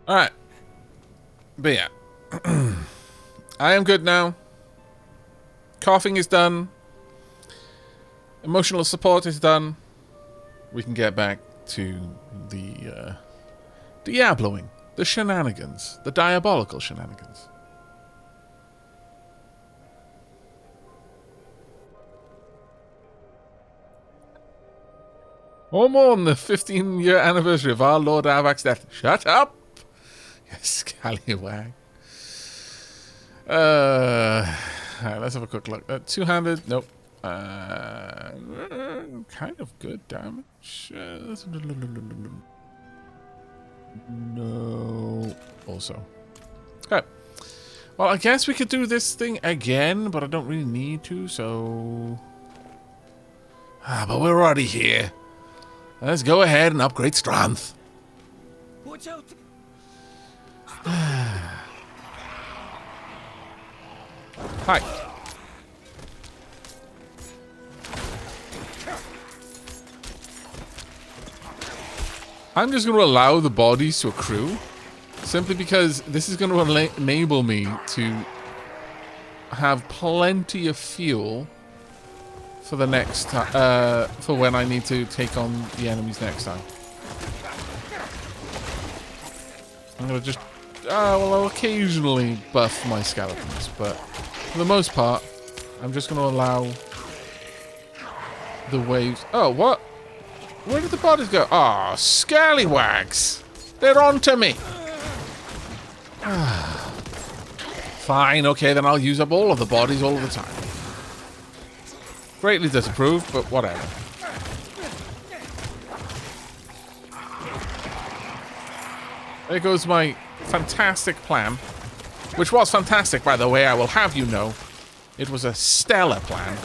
Alright. But yeah. I am good now. Coughing is done. Emotional support is done. We can get back to the Diabloing. The shenanigans. The diabolical shenanigans. Or more on the 15-year anniversary of our Lord Aavak's death. Shut up! You scallywag. Alright, let's have a quick look. Two-handed, nope. Kind of good damage. No. Also. Okay. Well, I guess we could do this thing again, but I don't really need to, so... but we're already here. Let's go ahead and upgrade strength. Watch out. Hi. I'm just going to allow the bodies to accrue, simply because this is going to enable me to have plenty of fuel for the next for when I need to take on the enemies next time. I'm going to just well, I'll occasionally buff my skeletons, but for the most part, I'm just going to allow the waves. Oh, what? Where did the bodies go? Oh, scallywags! They're onto me! Fine, okay, then I'll use up all of the bodies all of the time. Greatly disapproved, but whatever. There goes my fantastic plan. Which was fantastic, by the way, I will have you know. It was a stellar plan.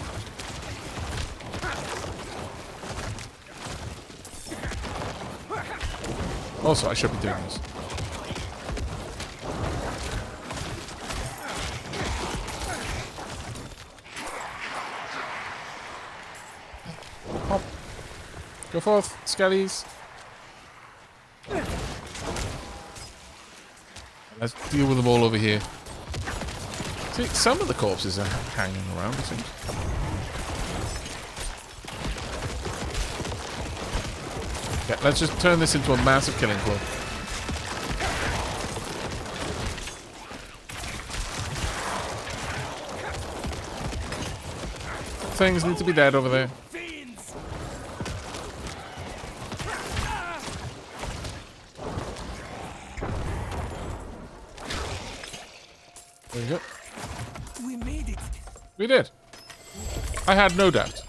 Also, I should be doing this. Hop. Go forth, skellies. Let's deal with them all over here. See, some of the corpses are hanging around, I think. Yeah, let's just turn this into a massive killing club. Things need to be dead over there. There you go. We made it. We did. I had no doubt.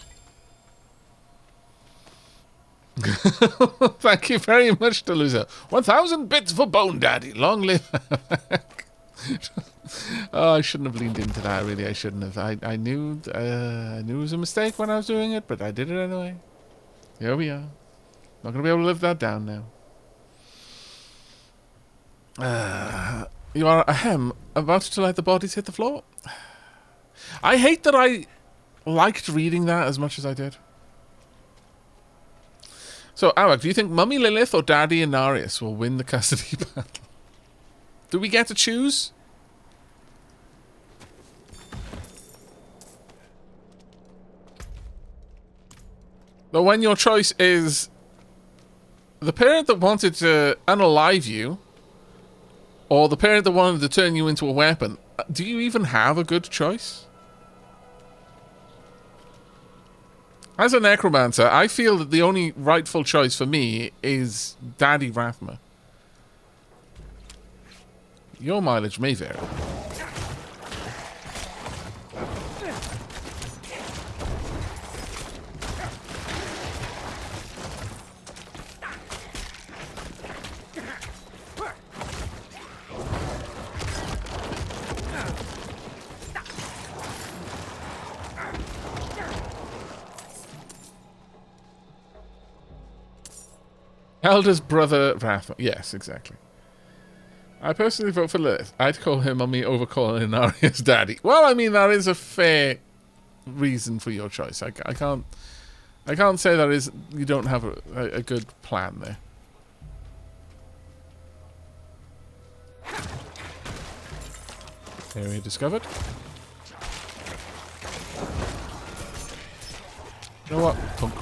Thank you very much, Delusa. 1,000 bits for Bone Daddy. Long live. Oh, I shouldn't have leaned into that. Really, I shouldn't have. I knew it was a mistake when I was doing it, but I did it anyway. Here we are. Not gonna be able to live that down now. You are about to let the bodies hit the floor. I hate that I liked reading that as much as I did. So, Aavak, do you think Mummy Lilith or Daddy Inarius will win the custody battle? Do we get to choose? But when your choice is the parent that wanted to unalive you, or the parent that wanted to turn you into a weapon, do you even have a good choice? As a necromancer, I feel that the only rightful choice for me is Daddy Rathma. Your mileage may vary. Eldest brother Rathma. Yes, exactly. I personally vote for Lilith. I'd call him Mummy over calling Inarius Daddy. Well, I mean, that is a fair reason for your choice. I can't say that is you don't have a good plan there. Area discovered. You know what? Punk.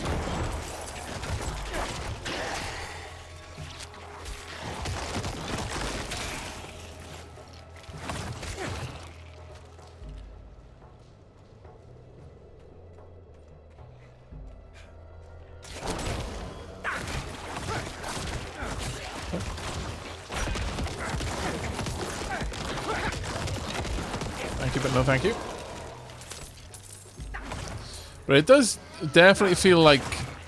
Thank you, but no thank you. But it does definitely feel like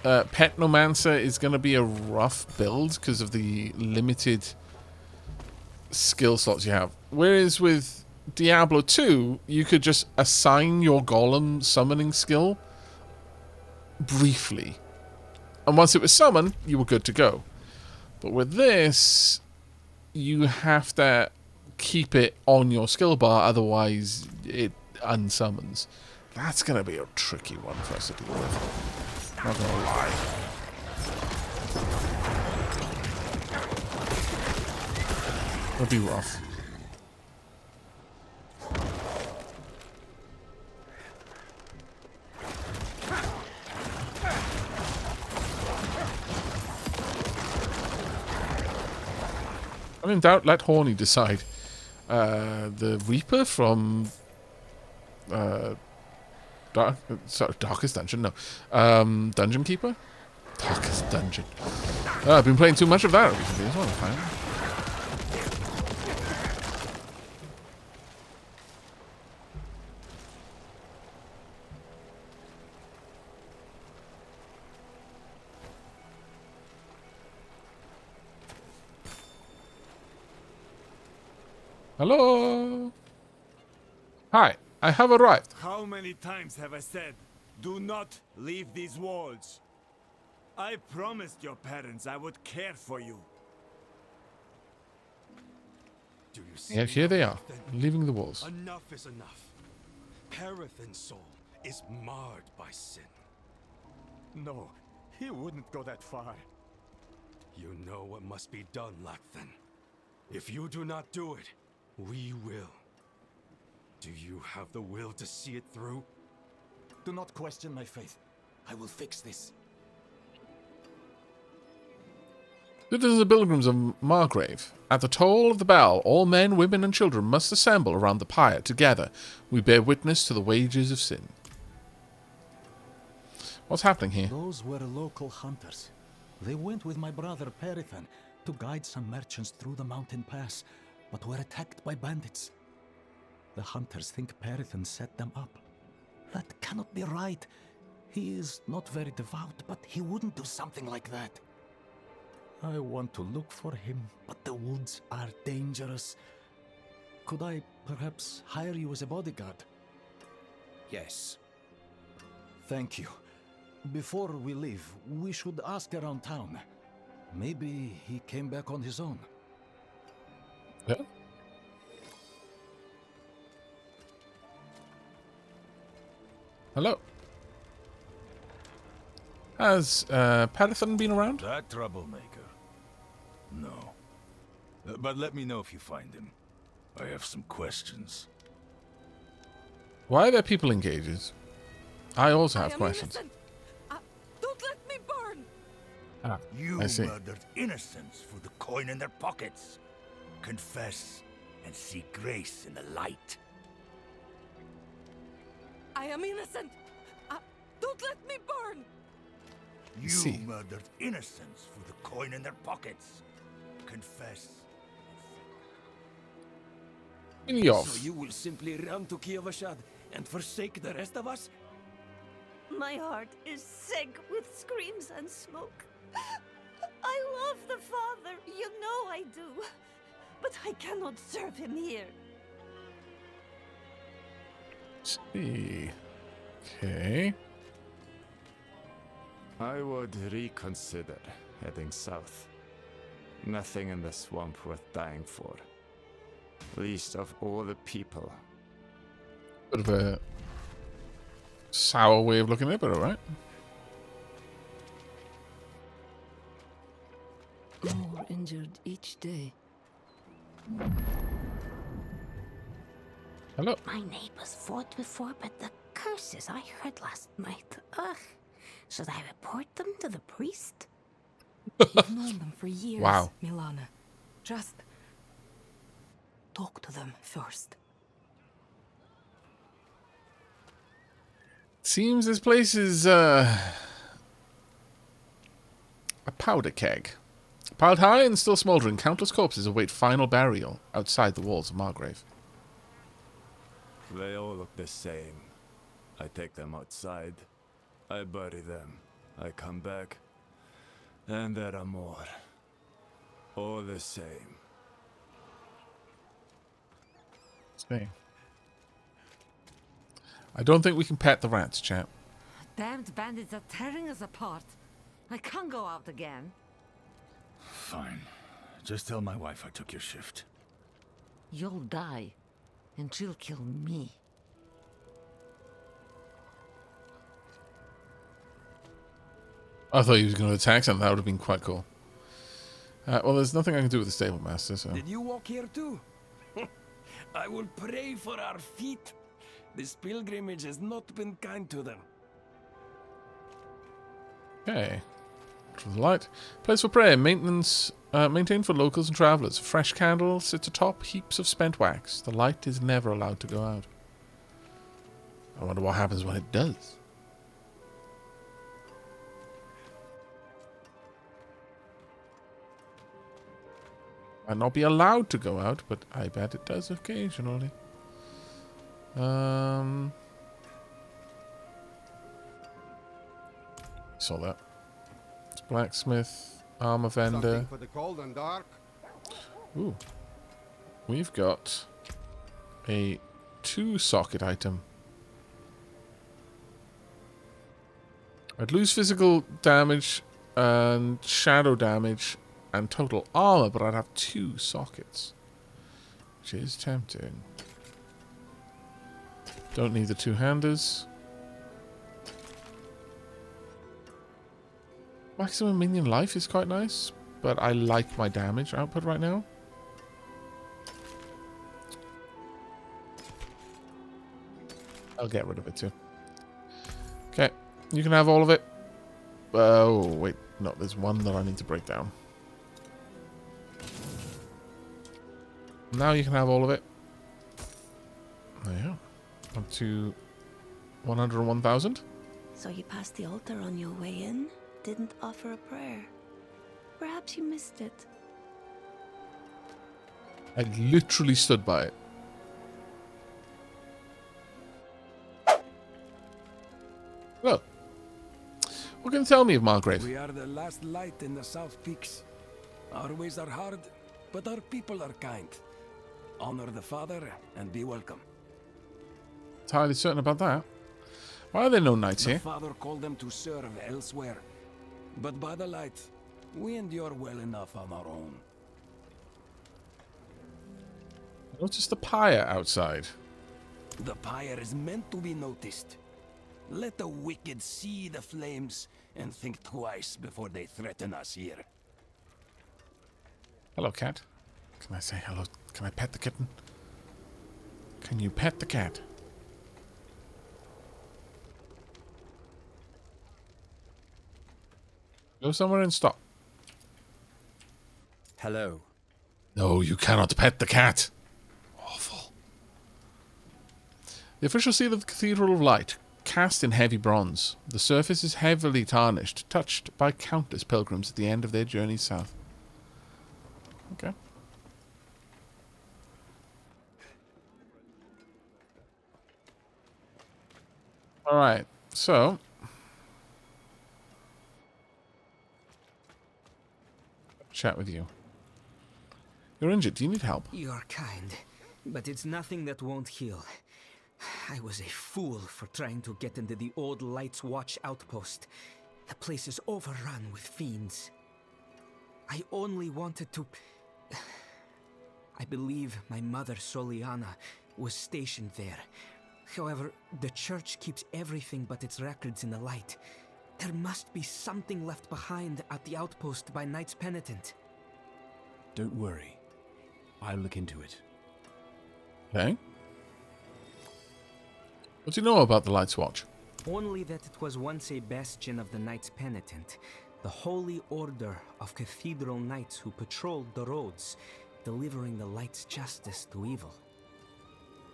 Necromancer is going to be a rough build because of the limited skill slots you have. Whereas with Diablo 2, you could just assign your golem summoning skill briefly. And once it was summoned, you were good to go. But with this, you have to keep it on your skill bar, otherwise it unsummons. That's going to be a tricky one for us to deal with. Not going to lie. It'll be rough. I'm in doubt, let Horny decide. The Reaper from Darkest Dungeon? No. Dungeon Keeper? Darkest Dungeon. I've been playing too much of that recently as well, apparently. Hello? Hi, I have arrived. How many times have I said, do not leave these walls? I promised your parents I would care for you. Do you see? Yeah, here they are, Then leaving the walls. enough is enough. Perethin's soul is marred by sin. No, he wouldn't go that far. You know what must be done, Lacthan. If you do not do it, we will. Do you have the will to see it through? Do not question my faith. I will fix this. Citizens and pilgrims of Margrave, at the toll of the bell, all men, women, and children must assemble around the pyre. Together, we bear witness to the wages of sin. What's happening here? Those were local hunters. They went with my brother Perethin to guide some merchants through the mountain pass, but were attacked by bandits. The hunters think Perethin set them up. That cannot be right. He is not very devout, but he wouldn't do something like that. I want to look for him, but the woods are dangerous. Could I perhaps hire you as a bodyguard? Yes. Thank you. Before we leave, we should ask around town. Maybe he came back on his own. Yeah. Hello. Has Perethin been around? That troublemaker? No. But let me know if you find him. I have some questions. Why are there people engaged? I also have questions. Innocent. Don't let me burn. Ah, You I see. murdered innocents for the coin in their pockets. Confess and seek grace in the light. I am innocent. Don't let me burn. You see. murdered innocents for the coin in their pockets. Confess. Off. So you will simply run to Kievashad and forsake the rest of us? My heart is sick with screams and smoke. I love the father, you know I do. But I cannot serve him here. See. Okay. I would reconsider heading south. Nothing in the swamp worth dying for. Least of all the people. Bit of a sour way of looking at it, but alright. More injured each day. Hello. My neighbors fought before, but the curses I heard last night. Ugh. Should I report them to the priest? You've known them for years, Wow. Milana. Just talk to them first. Seems this place is a powder keg. Piled high and still smouldering, countless corpses await final burial outside the walls of Margrave. They all look the same. I take them outside. I bury them. I come back. And there are more. All the same. Same. I don't think we can pet the rats, chap. Damned bandits are tearing us apart. I can't go out again. Fine. Just tell my wife I took your shift. You'll die, and she'll kill me. I thought he was going to attack something. That would have been quite cool. Well, there's nothing I can do with the stable master, so... Did you walk here too? I will pray for our feet. This pilgrimage has not been kind to them. Okay. To the light. Place for prayer. Maintenance. Maintained for locals and travellers. Fresh candle sits atop heaps of spent wax. The light is never allowed to go out. I wonder what happens when it does. Might not be allowed to go out, but I bet it does occasionally. Saw that. It's blacksmith, armor vendor. Something for the cold and dark. Ooh. We've got a 2-socket item. I'd lose physical damage and shadow damage and total armor, but I'd have 2 sockets, which is tempting. Don't need the 2-handers. Maximum minion life is quite nice, but I like my damage output right now. I'll get rid of it too. Okay, you can have all of it. Oh, wait, no, there's one that I need to break down. Now you can have all of it. There you go. Up to 101,000. So you passed the altar on your way in? Didn't offer a prayer? Perhaps you missed it. I literally stood by it. Hello. What can you tell me of Margrave? We are the last light in the South Peaks. Our ways are hard, but our people are kind. Honor the Father and be welcome. Entirely certain about that. Why are there no knights The here? Father called them to serve elsewhere. But by the light, we endure well enough on our own. Notice the pyre outside. The pyre is meant to be noticed. Let the wicked see the flames and think twice before they threaten us here. Hello, cat. Can I say hello? Can I pet the kitten? Can you pet the cat? Go somewhere and stop. Hello. No, you cannot pet the cat. Awful. The official seal of the Cathedral of Light, cast in heavy bronze. The surface is heavily tarnished, touched by countless pilgrims at the end of their journey south. Okay. Alright, so... chat with you. You're injured. Do you need help? You're kind, but it's nothing that won't heal. I was a fool for trying to get into the old Light's Watch outpost. The place is overrun with fiends. I only wanted to... I believe my mother, Soliana, was stationed there. However, the church keeps everything but its records in the light. There must be something left behind at the outpost by Knights Penitent. Don't worry. I'll look into it. Okay. What do you know about the Light's Watch? Only that it was once a bastion of the Knights Penitent, the holy order of cathedral knights who patrolled the roads, delivering the light's justice to evil.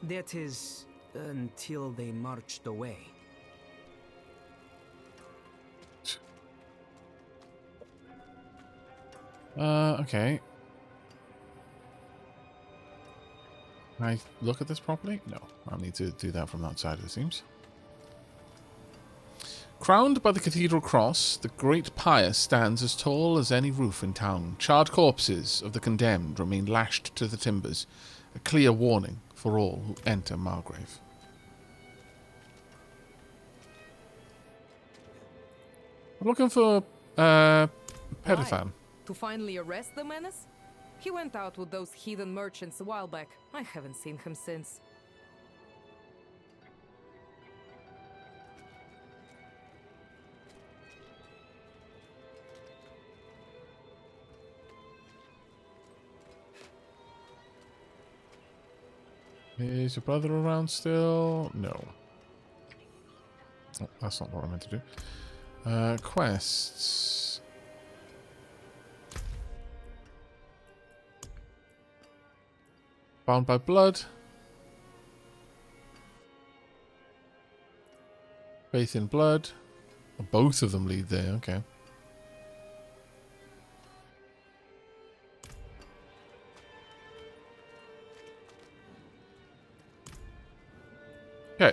That is, until they marched away. Okay. Can I look at this properly? No. I'll need to do that from outside, it seems. Crowned by the cathedral cross, the great pyre stands as tall as any roof in town. Charred corpses of the condemned remain lashed to the timbers, a clear warning for all who enter Margrave. I'm looking for, Perithan. To finally arrest the menace? He went out with those heathen merchants a while back. I haven't seen him since. Is your brother around still? No. Oh, that's not what I meant to do. Quests. Bound by blood. Faith in blood. Oh, both of them lead there, okay. Okay.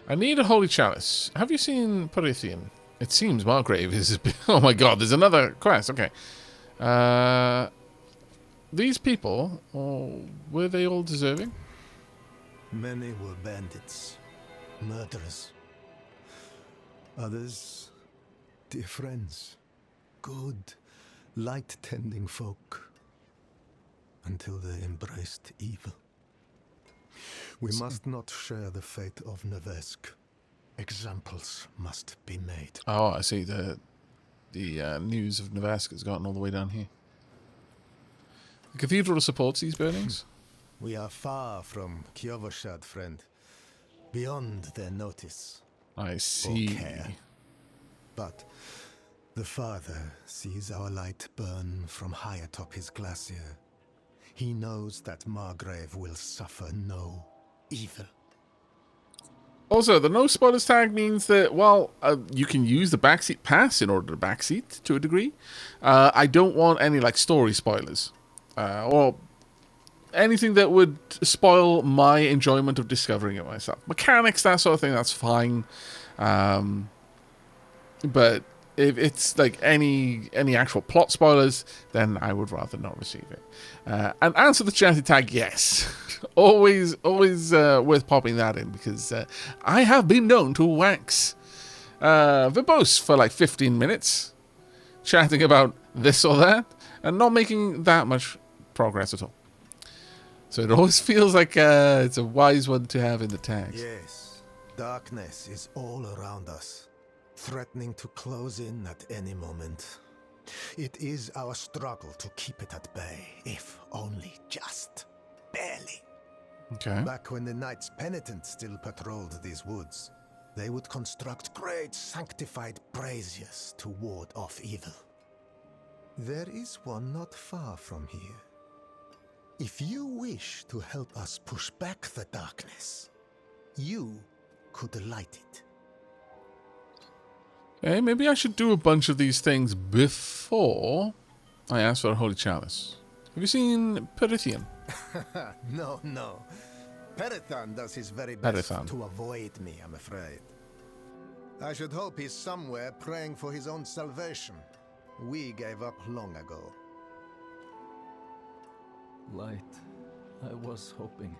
I need a holy chalice. Have you seen Perithian? It seems Margrave is... Oh my god, there's another quest. Okay. These people, were they all deserving? Many were bandits, murderers. Others, dear friends, good, light-tending folk, until they embraced evil. We must not share the fate of Nevesk. Examples must be made. Oh, I see. The news of Nevesk has gotten all the way down here. The cathedral supports these burnings? We are far from Kiovoshad, friend. Beyond their notice. I see. Or care. But the Father sees our light burn from high atop his glacier. He knows that Margrave will suffer no evil. Also, the no spoilers tag means that, well, you can use the backseat pass in order to backseat to a degree. I don't want any, like, story spoilers. Or anything that would spoil my enjoyment of discovering it myself. Mechanics, that sort of thing, that's fine. But if it's like any actual plot spoilers, then I would rather not receive it. And answer the chatty tag, yes. always worth popping that in, because I have been known to wax verbose for like 15 minutes, chatting about this or that, and not making that much progress at all. So it always feels like it's a wise one to have in the tags. Yes, darkness is all around us, threatening to close in at any moment. It is our struggle to keep it at bay, if only just barely. Okay. Back when the Knights Penitent still patrolled these woods, they would construct great sanctified braziers to ward off evil. There is one not far from here. If you wish to help us push back the darkness, you could light it. Okay, maybe I should do a bunch of these things before I ask for a holy chalice. Have you seen Perithian? No. Perithan does his very best Perithan. to avoid me, I'm afraid. I should hope he's somewhere praying for his own salvation. We gave up long ago. Light, I was hoping.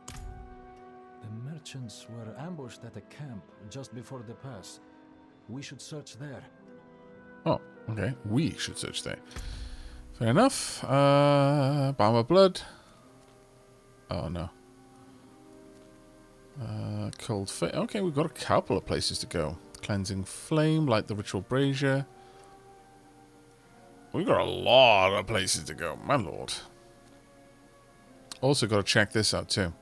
The merchants were ambushed at a camp just before the pass. We should search there. Oh, okay. We should search there. Fair enough. Balm of Blood. Oh, no. Cold Fate. Okay, we've got a couple of places to go. Cleansing Flame, Light the Ritual Brazier. We've got a lot of places to go, my lord. Also got to check this out, too.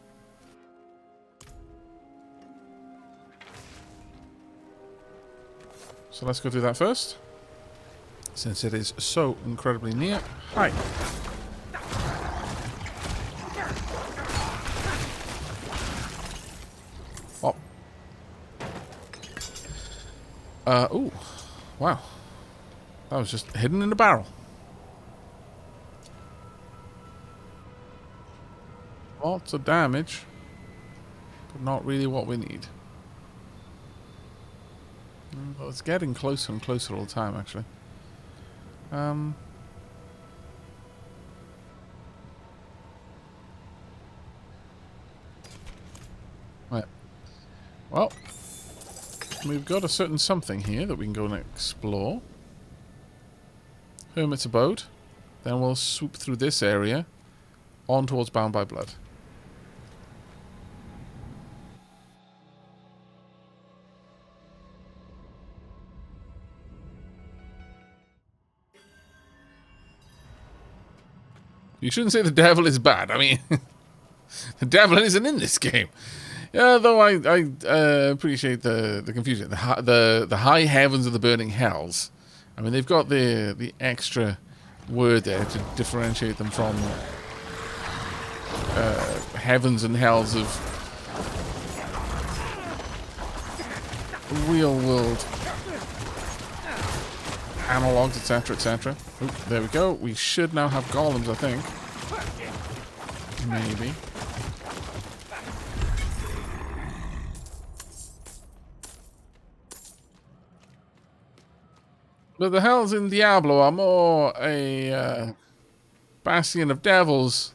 So let's go do that first. Since it is so incredibly near. Hi. Oh. Ooh. Wow. That was just hidden in a barrel. Lots of damage. But not really what we need. Well, it's getting closer and closer all the time, actually. Right. Well, we've got a certain something here that we can go and explore. Hermit's Abode. Then we'll swoop through this area on towards Bound by Blood. You shouldn't say the devil is bad. I mean, the devil isn't in this game. Yeah, though I appreciate the confusion. The high heavens of the burning hells. I mean, they've got the extra word there to differentiate them from heavens and hells of real world analogs, etc., etc. There we go. We should now have golems, I think. Maybe. But the hells in Diablo are more a bastion of devils.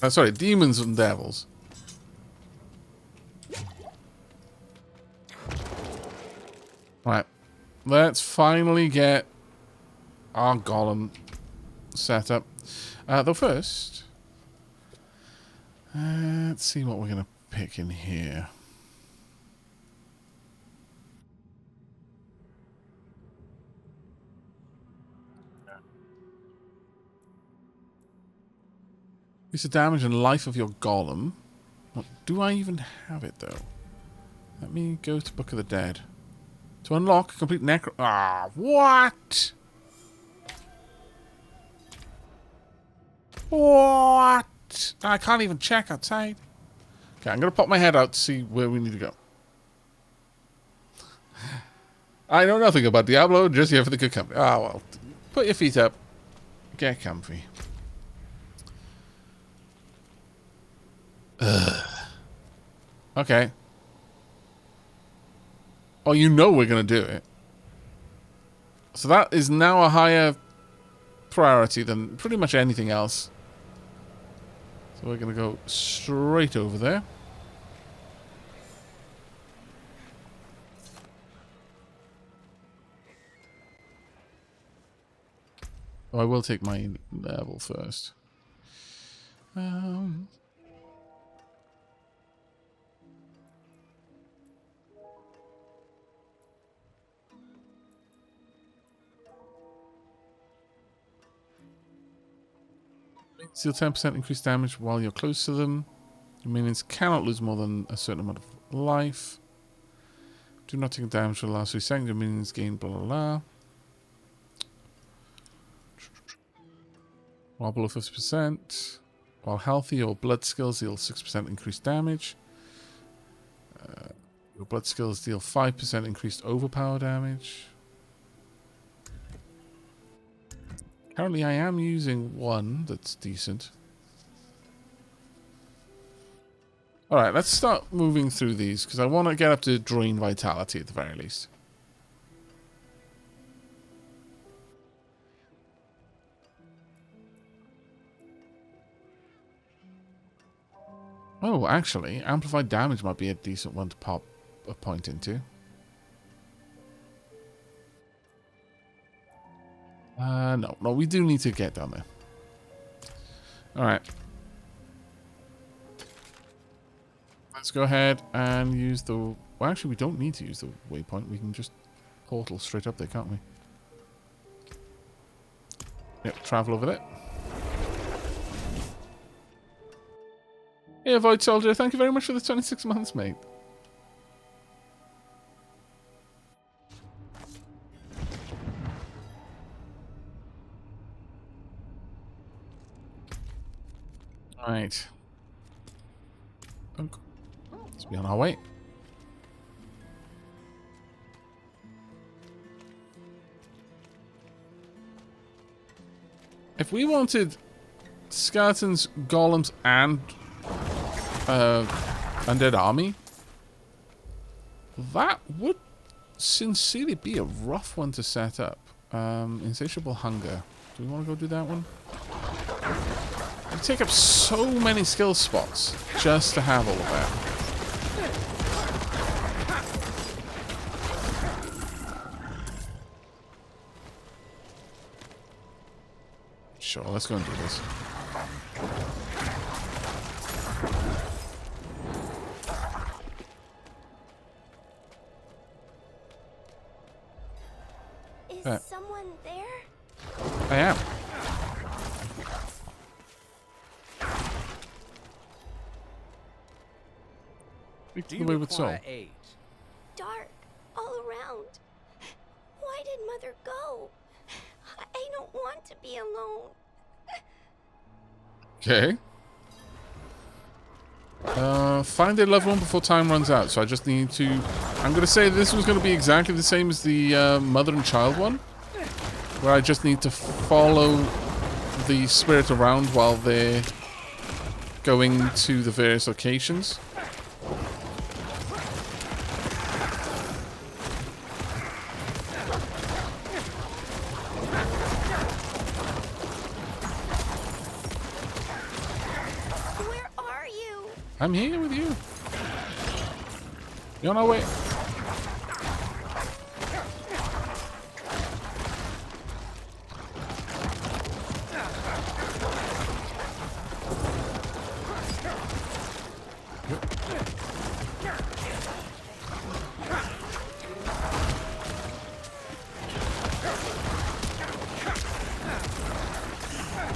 Sorry, demons and devils. Right. Let's finally get our golem set up. Though first, let's see what we're going to pick in here. Increase the damage and life of your golem. What, do I even have it though? Let me go to Book of the Dead. To unlock complete what? What? I can't even check outside. Okay, I'm going to pop my head out to see where we need to go. I know nothing about Diablo, just here for the good company. Ah, well. Put your feet up. Get comfy. Ugh. Okay. Oh, you know we're going to do it. So that is now a higher priority than pretty much anything else. So we're going to go straight over there. Oh, I will take my level first. Deal 10% increased damage while you're close to them. Your minions cannot lose more than a certain amount of life. Do not take damage for the last 3 seconds. Your minions gain blah blah blah. While below 50%. While healthy, your blood skills deal 6% increased damage. Your blood skills deal 5% increased overpower damage. Currently, I am using one that's decent. Alright, let's start moving through these, because I want to get up to Drain Vitality at the very least. Oh, actually, Amplified Damage might be a decent one to pop a point into. No, we do need to get down there. Alright. Let's go ahead and use the... Well, actually, we don't need to use the waypoint. We can just portal straight up there, can't we? Yep, travel over there. Hey, Void Soldier, thank you very much for the 26 months, mate. Right. Let's be on our way. If we wanted skeletons, golems, and undead army, that would sincerely be a rough one to set up. Insatiable hunger. Do we want to go do that one? You take up so many skill spots just to have all of that. Sure, let's go and do this. Is someone there? I am. Speak to the way with soul. Dark all around. Why did Mother go? I don't want to be alone. Okay. Find a loved one before time runs out. So I just need to... I'm going to say this was going to be exactly the same as the mother and child one. Where I just need to follow the spirit around while they're going to the various locations. I'm here with you. You're on our way.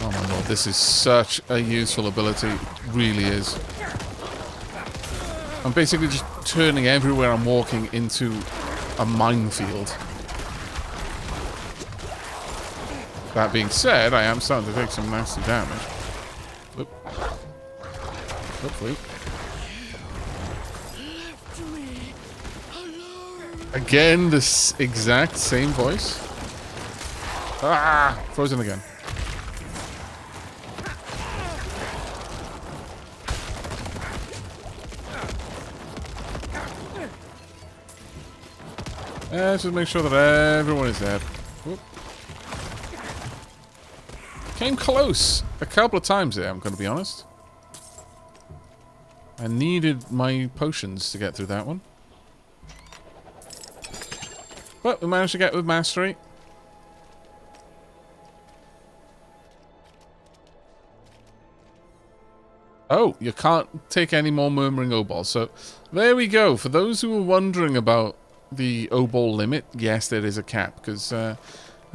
Oh my lord, this is such a useful ability. It really is. I'm basically just turning everywhere I'm walking into a minefield. That being said, I am starting to take some nasty damage. Oop. Hopefully. Again, this exact same voice. Ah! Frozen again. Let's just make sure that everyone is dead. Whoop. Came close a couple of times there, I'm going to be honest. I needed my potions to get through that one. But we managed to get with mastery. Oh, you can't take any more Murmuring Obols. So there we go. For those who were wondering about the Obol limit, yes, there is a cap, because I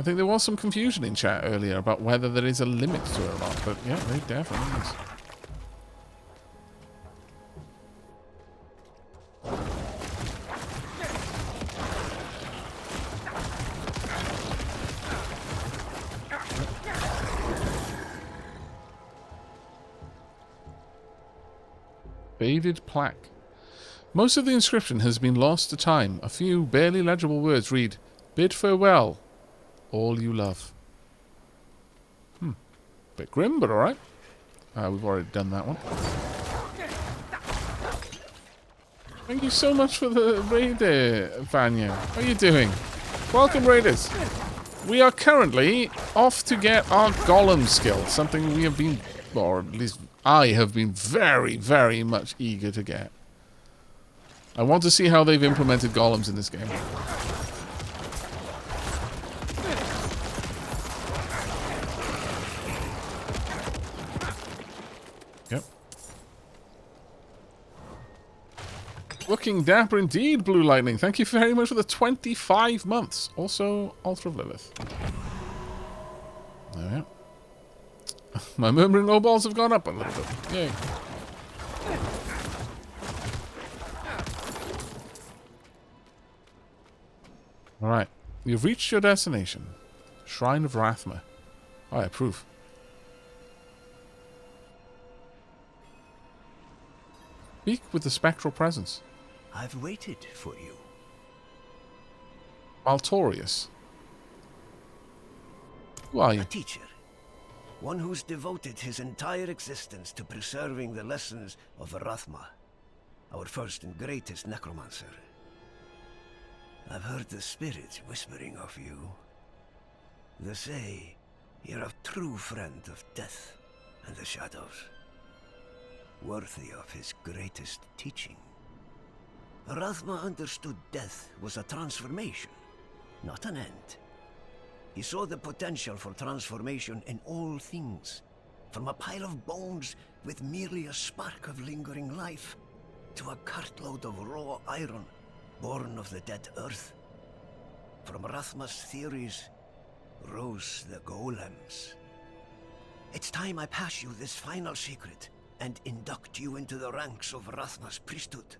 think there was some confusion in chat earlier about whether there is a limit to it or not, but yeah, there definitely is. Faded plaque. Most of the inscription has been lost to time. A few barely legible words read, "Bid farewell, all you love." Bit grim, but alright. We've already done that one. Thank you so much for the raid there, Vanya. How are you doing? Welcome, raiders. We are currently off to get our golem skill. Something we have been, or at least I have been very, very much eager to get. I want to see how they've implemented golems in this game. Yep. Looking dapper indeed, Blue Lightning. Thank you very much for the 25 months. Also, Altar of Lilith. There we are. My Murmuring Obols have gone up a little bit. Yay. Alright, you've reached your destination. Shrine of Rathma. I approve. Speak with the spectral presence. I've waited for you. Altorius. Who are you? A teacher. One who's devoted his entire existence to preserving the lessons of Rathma, our first and greatest necromancer. I've heard the spirits whispering of you. They say you're a true friend of death and the shadows, worthy of his greatest teaching. Rathma understood death was a transformation, not an end. He saw the potential for transformation in all things, from a pile of bones with merely a spark of lingering life, to a cartload of raw iron born of the dead earth. From Rathma's theories rose the golems. It's time I pass you this final secret and induct you into the ranks of Rathma's priesthood.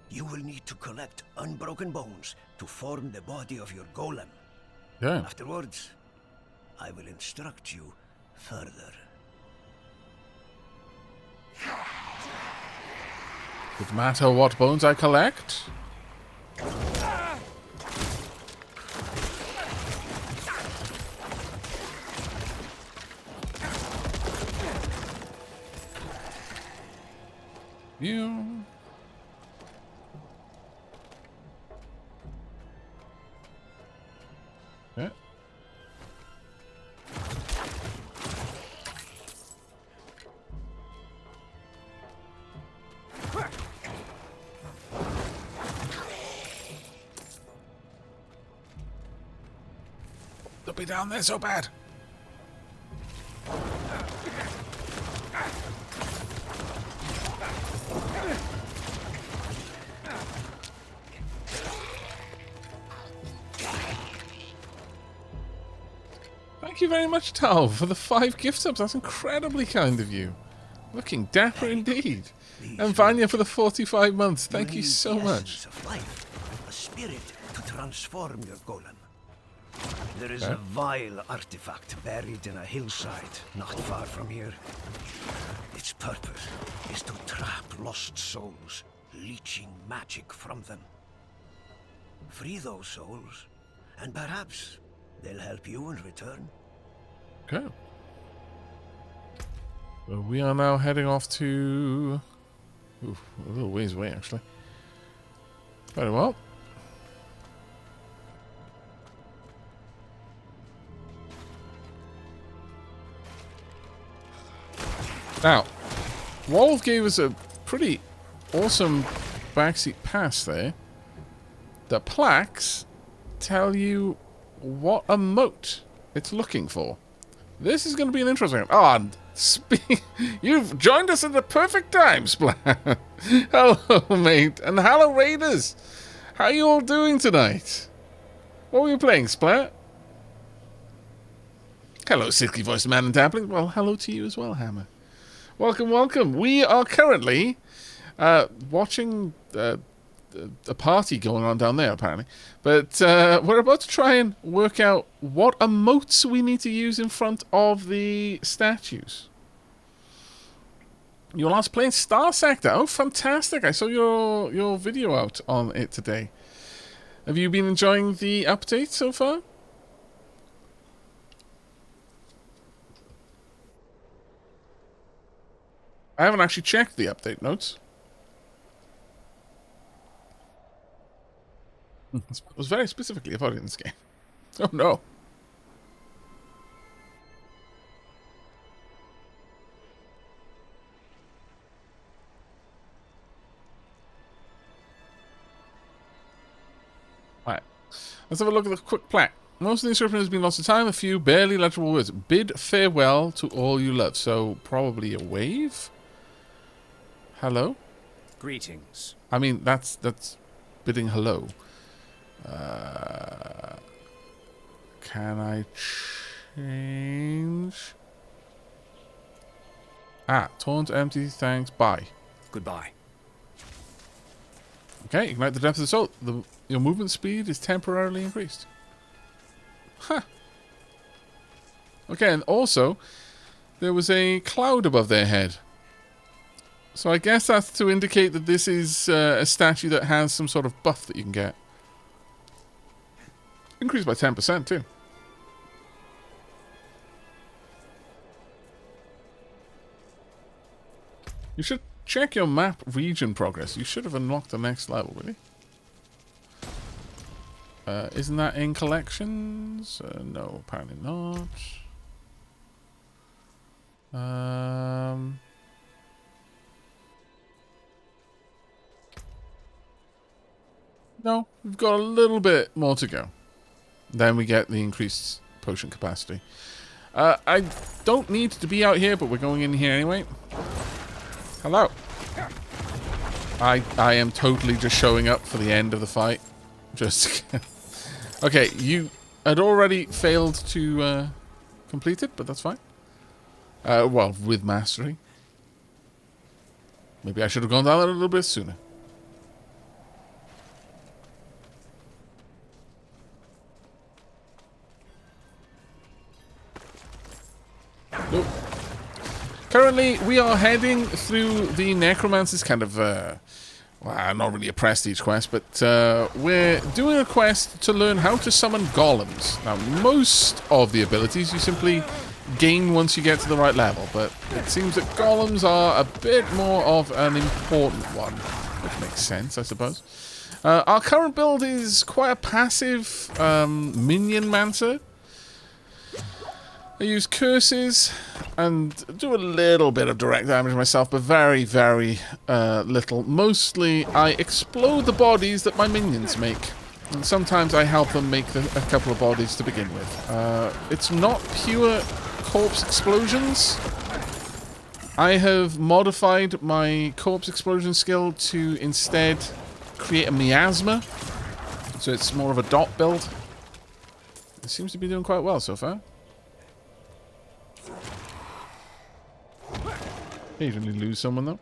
You will need to collect unbroken bones to form the body of your golem. Yeah. Afterwards, I will instruct you further. Does it matter what bones I collect? You. Yeah. They'll be down there so bad. Thank you very much, Tal, for the 5 gift subs. That's incredibly kind of you. Looking dapper indeed. And Vanya for the 45 months. Thank you so much. Of life, a spirit to transform your golem. There is a vile artifact buried in a hillside not far from here. Its purpose is to trap lost souls, leeching magic from them. Free those souls, and perhaps they'll help you in return. Okay. Well, we are now heading off to... Oof, a little ways away, actually. Very well. Now, Wolf gave us a pretty awesome backseat pass there. The plaques tell you what emote it's looking for. This is going to be an interesting one. Oh, and you've joined us at the perfect time, Splat. Hello, mate. And hello, Raiders. How are you all doing tonight? What were you playing, Splat? Hello, silky voiced man and dabbling. Well, hello to you as well, Hammer. Welcome, welcome. We are currently watching a party going on down there, apparently. But we're about to try and work out what emotes we need to use in front of the statues. You're last playing Star Sector. Oh, fantastic. I saw your video out on it today. Have you been enjoying the update so far? I haven't actually checked the update notes. It was very specifically about it in this game. Oh no. Alright. Let's have a look at the quick plaque. Most of the inscription has been lost to time. A few barely legible words. Bid farewell to all you love. So probably a wave? Hello? Greetings. I mean, that's bidding hello. Can I change? Taunt, empty, thanks, bye. Goodbye. Okay, ignite the depth of the soul. Your movement speed is temporarily increased. Huh. Okay, and also, there was a cloud above their head. So I guess that's to indicate that this is a statue that has some sort of buff that you can get. Increased by 10% too. You should check your map region progress. You should have unlocked the next level, really. Isn't that in collections? No, apparently not. No, we've got a little bit more to go. Then we get the increased potion capacity. I don't need to be out here, but we're going in here anyway. Hello. I am totally just showing up for the end of the fight. Just... Okay, you had already failed to complete it, but that's fine. Well, with mastery. Maybe I should have gone down there a little bit sooner. Nope. Currently, we are heading through the Necromancer's kind of, well, not really a prestige quest, but we're doing a quest to learn how to summon golems. Now, most of the abilities you simply gain once you get to the right level, but it seems that golems are a bit more of an important one, which makes sense, I suppose. Our current build is quite a passive minion mancer. I use curses and do a little bit of direct damage myself, but very, very little. Mostly, I explode the bodies that my minions make. And sometimes I help them make a couple of bodies to begin with. It's not pure corpse explosions. I have modified my corpse explosion skill to instead create a miasma. So it's more of a dot build. It seems to be doing quite well so far. Occasionally lose someone though.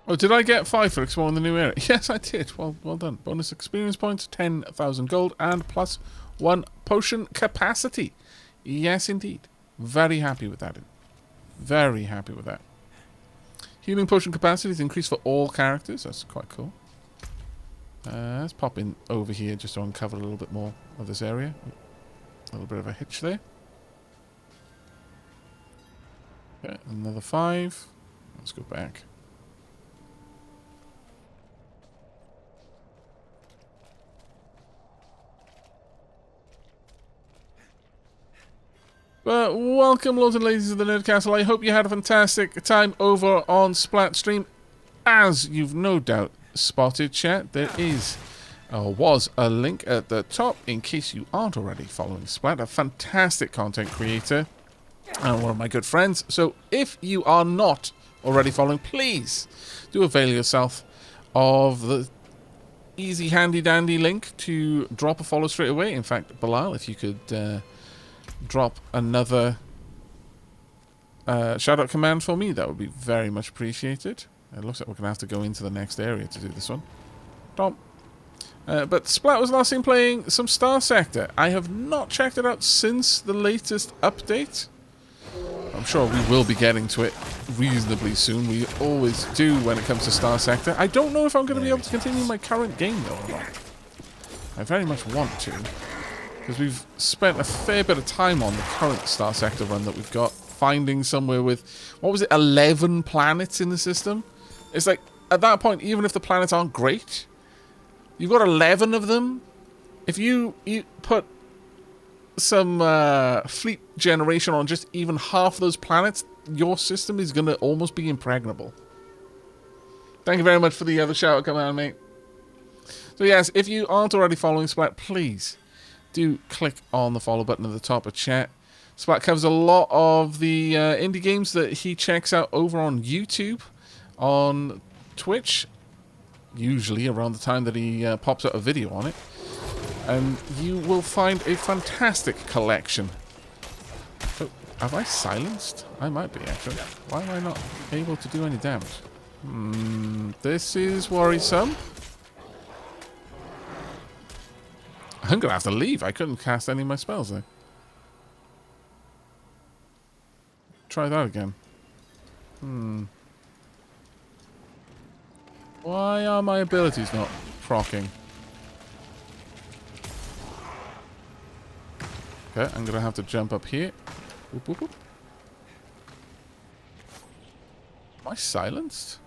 Oh, did I get 5 for exploring the new area? Yes, I did. Well done. Bonus experience points, 10,000 gold, and plus 1 potion capacity. Yes, indeed. Very happy with that. Very happy with that. Healing potion capacity is increased for all characters. That's quite cool. Let's pop in over here just to uncover a little bit more of this area. A little bit of a hitch there. Okay, another 5. Let's go back. But welcome, lords and ladies of the Nerd Castle. I hope you had a fantastic time over on Splatstream. As you've no doubt spotted, chat, there was a link at the top in case you aren't already following Splat, a fantastic content creator and one of my good friends. So if you are not already following, please do avail yourself of the easy handy dandy link to drop a follow straight away. In fact, Bilal, if you could drop another shout out command for me, that would be very much appreciated. It looks like we're gonna have to go into the next area to do this one. Tom. But Splat was last seen playing some Star Sector. I have not checked it out since the latest update. I'm sure we will be getting to it reasonably soon. We always do when it comes to Star Sector. I don't know if I'm going to be able to continue my current game, though, or not. I very much want to, because we've spent a fair bit of time on the current Star Sector run that we've got, finding somewhere with, what was it, 11 planets in the system? It's like, at that point, even if the planets aren't great, you've got 11 of them. If you put some fleet generation on just even half of those planets, your system is going to almost be impregnable. Thank you very much for the other shout-out command, mate. So yes, if you aren't already following Splat, please do click on the follow button at the top of chat. Splat covers a lot of the indie games that he checks out over on YouTube, on Twitch, usually around the time that he pops out a video on it. And you will find a fantastic collection. Oh, have I silenced? I might be, actually. Why am I not able to do any damage? This is worrisome. I'm going to have to leave. I couldn't cast any of my spells there. Try that again. Why are my abilities not proccing? Okay, I'm gonna have to jump up here. Whoop, whoop, whoop. Am I silenced?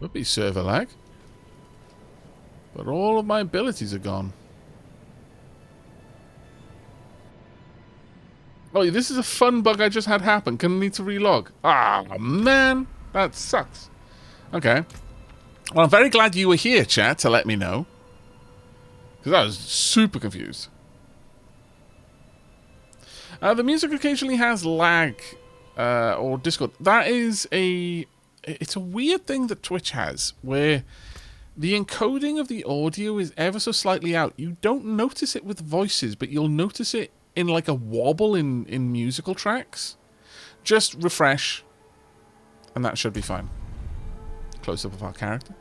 Would be server lag. But all of my abilities are gone. Oh, this is a fun bug I just had happen. Gonna need to relog. Ah, man. That sucks. Okay. Well, I'm very glad you were here, chat, to let me know. Because I was super confused. The music occasionally has lag or Discord. That is a... It's a weird thing that Twitch has, where the encoding of the audio is ever so slightly out. You don't notice it with voices, but you'll notice it in like a wobble in musical tracks. Just refresh, and that should be fine. Close-up of our character.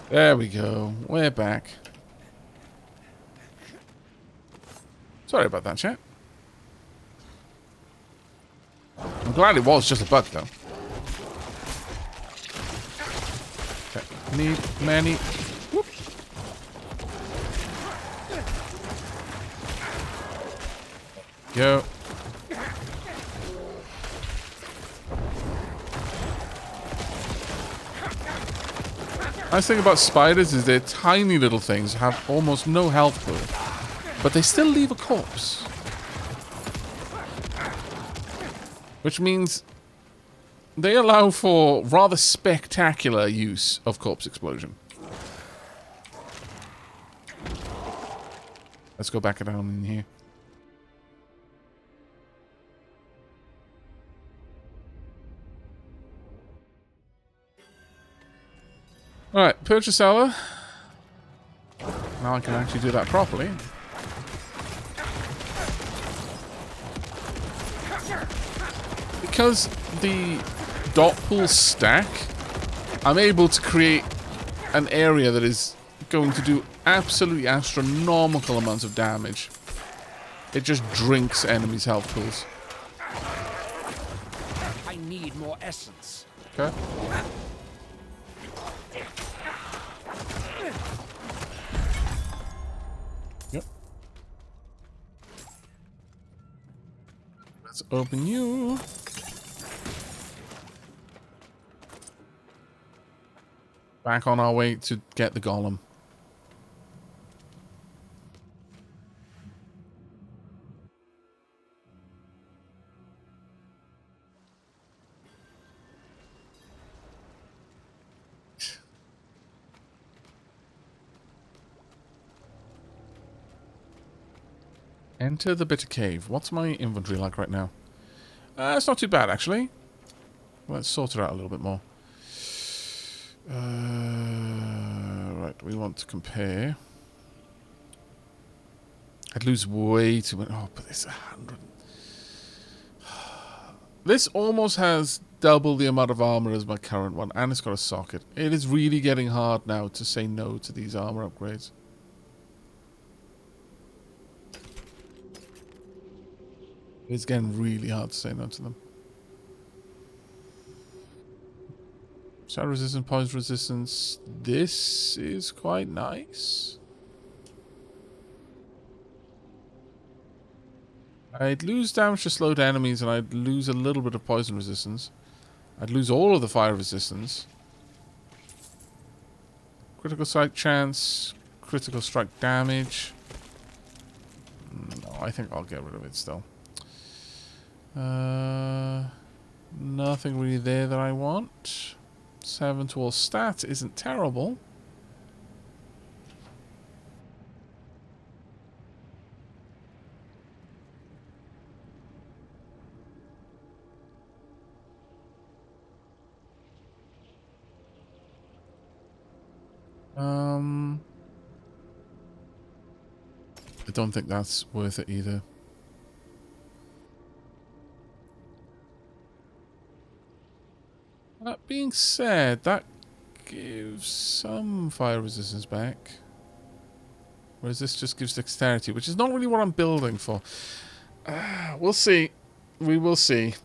There we go. We're back. Sorry about that, chat. I'm glad it was just a bug, though. Okay. Need many. Whoop. Go. Nice thing about spiders is they're tiny little things, have almost no health pool, but they still leave a corpse. Which means they allow for rather spectacular use of corpse explosion. Let's go back down in here. Alright, purchase seller. Now I can actually do that properly. Because the dot pools stack, I'm able to create an area that is going to do absolutely astronomical amounts of damage. It just drinks enemies' health pools. I need more essence. Okay. Yep. Let's open you. Back on our way to get the golem. Enter the bitter cave. What's my inventory like right now? It's not too bad, actually. Let's sort it out a little bit more. Right, we want to compare. I'd lose way too much. Oh, but it's 100. This almost has double the amount of armor as my current one, and it's got a socket. It is really getting hard now to say no to these armor upgrades. It's getting really hard to say no to them. Shadow resistance, poison resistance. This is quite nice. I'd lose damage to slowed enemies, and I'd lose a little bit of poison resistance. I'd lose all of the fire resistance. Critical strike chance. Critical strike damage. No, I think I'll get rid of it still. Nothing really there that I want. 7 to all stats isn't terrible. I don't think that's worth it either. That being said, that gives some fire resistance back. Whereas this just gives dexterity, which is not really what I'm building for. We'll see. We will see.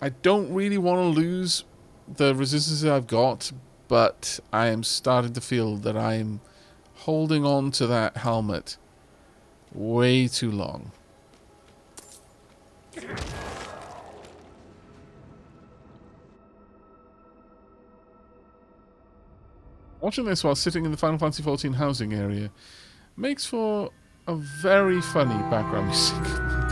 I don't really want to lose the resistance that I've got, but I am starting to feel that I'm holding on to that helmet way too long. Watching this while sitting in the Final Fantasy XIV housing area makes for a very funny background music.